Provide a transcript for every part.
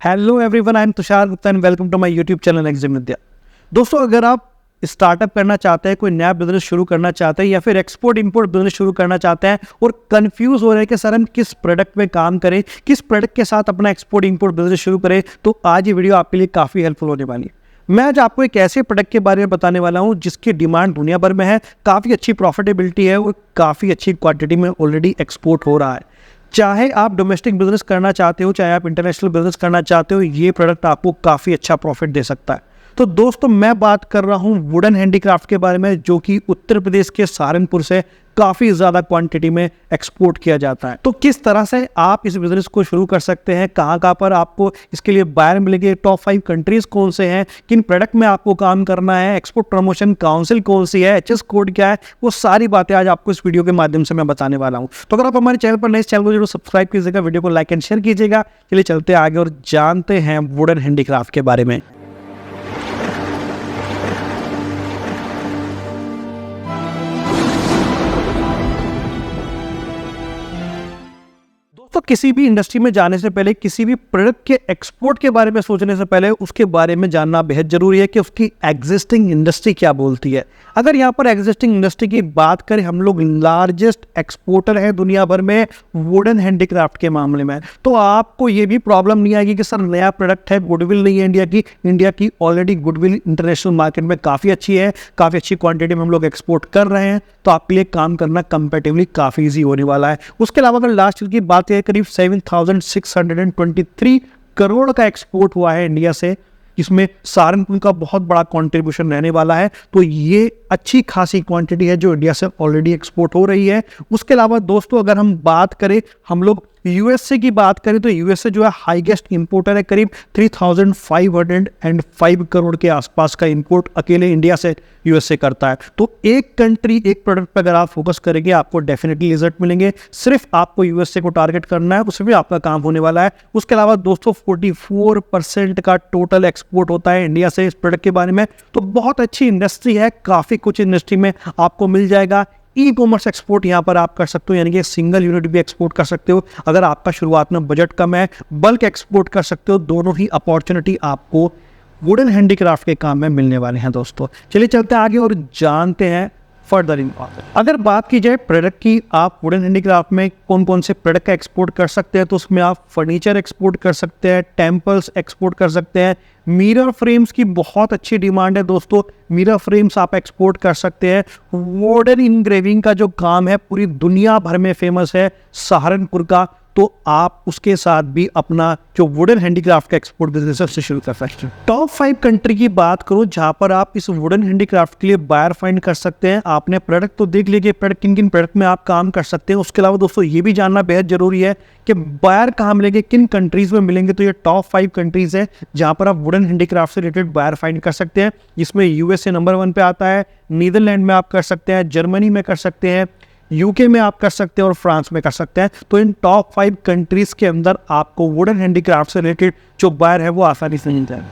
Hello everyone, I am Tushar Gupta and welcome to my YouTube channel Exim Vidya. दोस्तों, अगर आप startup करना चाहते हैं, कोई नया बिजनेस शुरू करना चाहते हैं या फिर एक्सपोर्ट इंपोर्ट बिजनेस शुरू करना चाहते हैं और कंफ्यूज हो रहे हैं कि सर हम किस प्रोडक्ट में काम करें, किस प्रोडक्ट के साथ अपना एक्सपोर्ट इंपोर्ट बिजनेस शुरू करें, तो आज ये वीडियो आपके लिए काफ़ी हेल्पफुल होने वाली है। मैं आज आपको एक ऐसे प्रोडक्ट के बारे में बताने वाला हूं जिसकी डिमांड दुनिया भर में है, काफ़ी अच्छी प्रॉफिटेबिलिटी है और काफ़ी अच्छी क्वांटिटी में ऑलरेडी एक्सपोर्ट हो रहा है। चाहे आप डोमेस्टिक बिजनेस करना चाहते हो, चाहे आप इंटरनेशनल बिजनेस करना चाहते हो, ये प्रोडक्ट आपको काफ़ी अच्छा प्रॉफिट दे सकता है। तो दोस्तों, मैं बात कर रहा हूँ वुडन हैंडीक्राफ्ट के बारे में, जो कि उत्तर प्रदेश के सहारनपुर से काफ़ी ज़्यादा क्वांटिटी में एक्सपोर्ट किया जाता है। तो किस तरह से आप इस बिज़नेस को शुरू कर सकते हैं, कहाँ पर आपको इसके लिए बायर मिलेंगे, टॉप 5 कंट्रीज़ कौन से हैं, किन प्रोडक्ट में आपको काम करना है, एक्सपोर्ट प्रमोशन काउंसिल कौन सी है, एचएस कोड क्या है, वो सारी बातें आज आपको इस वीडियो के माध्यम से मैं बताने वाला हूँ। तो अगर आप हमारे चैनल पर नए, इस चैनल को जरूर सब्सक्राइब कीजिएगा, वीडियो को लाइक एंड शेयर कीजिएगा। चलिए चलते आगे और जानते हैं वुडन हैंडीक्राफ्ट के बारे में। तो किसी भी इंडस्ट्री में जाने से पहले, किसी भी प्रोडक्ट के एक्सपोर्ट के बारे में सोचने से पहले उसके बारे में जानना बेहद जरूरी है कि उसकी एग्जिस्टिंग इंडस्ट्री क्या बोलती है। अगर यहाँ पर एग्जिस्टिंग इंडस्ट्री की बात करें, हम लोग लार्जेस्ट एक्सपोर्टर हैं दुनिया भर में वुडन हैंडीक्राफ्ट के मामले में, तो आपको ये भी प्रॉब्लम नहीं आएगी कि सर नया प्रोडक्ट है, गुडविल नहीं है इंडिया की ऑलरेडी गुडविल इंटरनेशनल मार्केट में काफ़ी अच्छी है, काफ़ी अच्छी क्वांटिटी में हम लोग एक्सपोर्ट कर रहे हैं, तो आपके लिए काम करना कंपेरेटिवली काफ़ी ईजी होने वाला है। उसके अलावा अगर लास्ट ईयर की बात है, करीब 7,623 करोड़ का एक्सपोर्ट हुआ है इंडिया से, इसमें सहारनपुर का बहुत बड़ा कंट्रीब्यूशन रहने वाला है। तो ये अच्छी खासी क्वांटिटी है जो इंडिया से ऑलरेडी एक्सपोर्ट हो रही है। उसके अलावा दोस्तों, अगर हम बात करें, हम लोग यूएसए की बात करें, तो यूएसए जो है हाईएस्ट इंपोर्टर है, करीब 3,505 करोड़ के आसपास का इंपोर्ट अकेले इंडिया से यूएसए करता है। तो एक कंट्री, एक प्रोडक्ट पर अगर आप फोकस करेंगे, आपको डेफिनेटली रिजल्ट मिलेंगे। सिर्फ आपको यूएसए को टारगेट करना है, उसमें आपका काम होने वाला है। उसके अलावा दोस्तों 44% का टोटल एक्सपोर्ट होता है इंडिया से इस प्रोडक्ट के बारे में। तो बहुत अच्छी इंडस्ट्री है, काफ़ी कुछ इंडस्ट्री में आपको मिल जाएगा। ई कॉमर्स एक्सपोर्ट यहाँ पर आप कर सकते हो, यानी कि सिंगल यूनिट भी एक्सपोर्ट कर सकते हो। अगर आपका शुरुआत में बजट कम है, बल्क एक्सपोर्ट कर सकते हो। दोनों ही अपॉर्चुनिटी आपको वुडन हैंडीक्राफ्ट के काम में मिलने वाले हैं। दोस्तों, चलिए चलते हैं आगे और जानते हैं फर्दर इन। अगर बात की जाए प्रोडक्ट की, आप वुडन हैंडीक्राफ्ट में कौन कौन से प्रोडक्ट का एक्सपोर्ट कर सकते हैं, तो उसमें आप फर्नीचर एक्सपोर्ट कर सकते हैं, टेम्पल्स एक्सपोर्ट कर सकते हैं, मिरर फ्रेम्स की बहुत अच्छी डिमांड है दोस्तों, मिरर फ्रेम्स आप एक्सपोर्ट कर सकते हैं। वुडन इंग्रेविंग का जो काम है पूरी दुनिया भर में फेमस है सहारनपुर का, तो आप उसके साथ भी अपना जो वुडन हैंडीक्राफ्ट का एक्सपोर्ट बिजनेस है उससे शुरू कर सकते हैं। टॉप 5 कंट्री की बात करूं जहां पर आप इस वुडन हैंडीक्राफ्ट के लिए बायर फाइंड कर सकते हैं। आपने प्रोडक्ट तो देख लीजिए, प्रोडक्ट किन किन प्रोडक्ट में आप काम कर सकते हैं। उसके अलावा दोस्तों ये भी जानना बेहद जरूरी है कि बायर कहाँ मिलेंगे, किन कंट्रीज में मिलेंगे। तो ये टॉप 5 कंट्रीज है जहां पर आप वुडन हैंडीक्राफ्ट से रिलेटेड बायर फाइंड कर सकते हैं। इसमें यूएसए नंबर 1 पे आता है, नीदरलैंड में आप कर सकते हैं, जर्मनी में कर सकते हैं, यूके में आप कर सकते हैं और फ्रांस में कर सकते हैं। तो इन टॉप 5 कंट्रीज के अंदर आपको वुडन हैंडीक्राफ्ट से रिलेटेड जो बायर है वो आसानी से मिल जाए।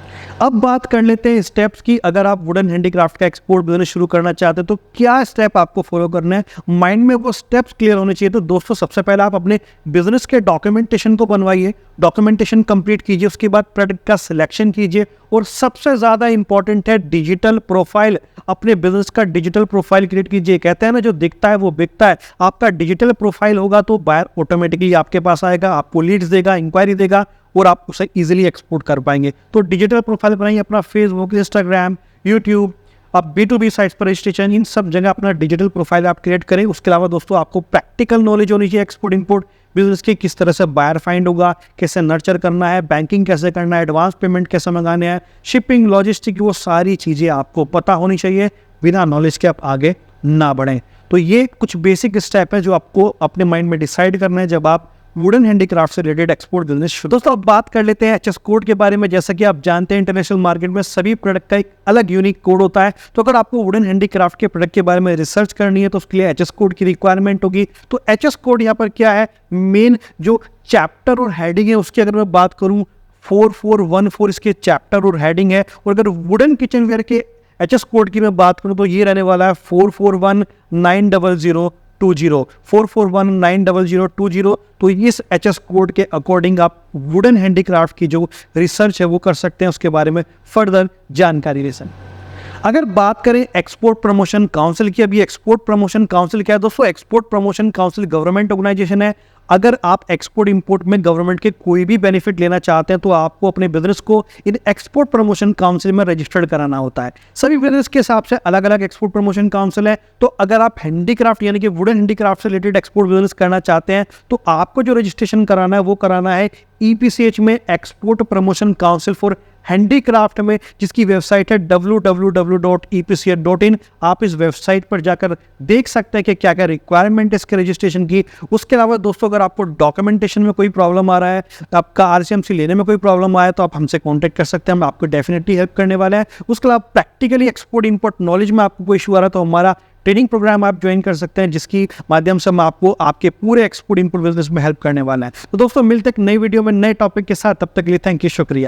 अब बात कर लेते हैं स्टेप्स की। अगर आप वुडन हैंडीक्राफ्ट का एक्सपोर्ट बिजनेस शुरू करना चाहते हैं तो क्या स्टेप आपको फॉलो करना है, माइंड में वो स्टेप्स क्लियर होने चाहिए। तो दोस्तों, सबसे पहले आप अपने बिजनेस के डॉक्यूमेंटेशन को बनवाइए, डॉक्यूमेंटेशन कंप्लीट कीजिए। उसके बाद प्रोडक्ट का सिलेक्शन कीजिए और सबसे ज़्यादा इंपॉर्टेंट है डिजिटल प्रोफाइल। अपने बिजनेस का डिजिटल प्रोफाइल क्रिएट कीजिए। कहते हैं ना, जो दिखता है वो बिकता है। आपका डिजिटल प्रोफाइल होगा तो बायर ऑटोमेटिकली आपके पास आएगा, आपको लीड्स देगा, इंक्वायरी देगा और आप उसे इजीली एक्सपोर्ट कर पाएंगे। तो डिजिटल प्रोफाइल बनाइए अपना, फेसबुक, इंस्टाग्राम, यूट्यूब, आप B2B साइट्स पर रजिस्ट्रेशन, इन सब जगह अपना डिजिटल प्रोफाइल आप क्रिएट करें। उसके अलावा दोस्तों आपको प्रैक्टिकल नॉलेज होनी चाहिए एक्सपोर्ट इंपोर्ट बिजनेस की, किस तरह से बायर फाइंड होगा, कैसे नर्चर करना है, बैंकिंग कैसे करना है, एडवांस पेमेंट कैसे मंगाने हैं, शिपिंग, लॉजिस्टिक, वो सारी चीज़ें आपको पता होनी चाहिए। बिना नॉलेज के आप आगे ना बढ़ें। तो ये कुछ बेसिक स्टेप है जो आपको अपने माइंड में डिसाइड करना है जब आप वुडन हैंडीक्राफ्ट से रिलेटेड एक्सपोर्ट बिजनेस शुरू। दोस्तों, अब बात कर लेते हैं एचएस कोड के बारे में। जैसा कि आप जानते हैं, इंटरनेशनल मार्केट में सभी प्रोडक्ट का एक अलग यूनिक कोड होता है। तो अगर आपको वुडन हैंडीक्राफ्ट के प्रोडक्ट के बारे में रिसर्च करनी है तो उसके लिए एचएस कोड की रिक्वायरमेंट होगी। तो एचएस कोड यहाँ पर क्या है, मेन जो चैप्टर और हेडिंग है उसकी अगर मैं बात करूँ, 4414 इसके चैप्टर और हेडिंग है। और अगर वुडन किचनवेयर के एचएस कोड की मैं बात करूँ तो ये रहने वाला है 441900 4419020। तो इस HS कोड के अकॉर्डिंग आप वुडन हैंडीक्राफ्ट की जो रिसर्च है वो कर सकते हैं, उसके बारे में फर्दर जानकारी ले सकते हैं। अगर बात करें एक्सपोर्ट प्रमोशन काउंसिल की, अभी एक्सपोर्ट प्रमोशन काउंसिल क्या है दोस्तों? Export promotion council government organisation है। अगर आप एक्सपोर्ट इंपोर्ट में गवर्नमेंट के कोई भी बेनिफिट लेना चाहते हैं तो आपको अपने बिजनेस को इन एक्सपोर्ट प्रमोशन काउंसिल में रजिस्टर्ड कराना होता है। सभी बिजनेस के हिसाब से अलग अलग एक्सपोर्ट प्रमोशन काउंसिल है। तो अगर आप हैंडीक्राफ्ट यानी कि वुडन हैंडीक्राफ्ट से रिलेटेड एक्सपोर्ट बिजनेस करना चाहते हैं तो आपको जो रजिस्ट्रेशन कराना है वो कराना है EPCH में, export promotion council for handicraft में, जिसकी वेबसाइट है www.epch.in। आप इस वेबसाइट पर जाकर देख सकते हैं कि क्या क्या रिक्वायरमेंट है इसके रजिस्ट्रेशन की। उसके अलावा दोस्तों अगर आपको डॉक्यूमेंटेशन में कोई प्रॉब्लम आ रहा है, आपका RCMC लेने में कोई प्रॉब्लम आया तो आप हमसे कॉन्टैक्ट कर सकते हैं, हम आपको डेफिनेटली हेल्प करने वाले हैं। उसके अलावा प्रैक्टिकली एक्सपोर्ट इंपोर्ट नॉलेज में आपको कोई इशू आ रहा है तो हमारा ट्रेनिंग प्रोग्राम आप ज्वाइन कर सकते हैं, जिसकी माध्यम से हम आपको आपके पूरे एक्सपोर्ट इंपोर्ट बिजनेस में हेल्प करने वाला है। तो दोस्तों मिलते हैं एक नई वीडियो में नए टॉपिक के साथ, तब तक के लिए थैंक यू, शुक्रिया।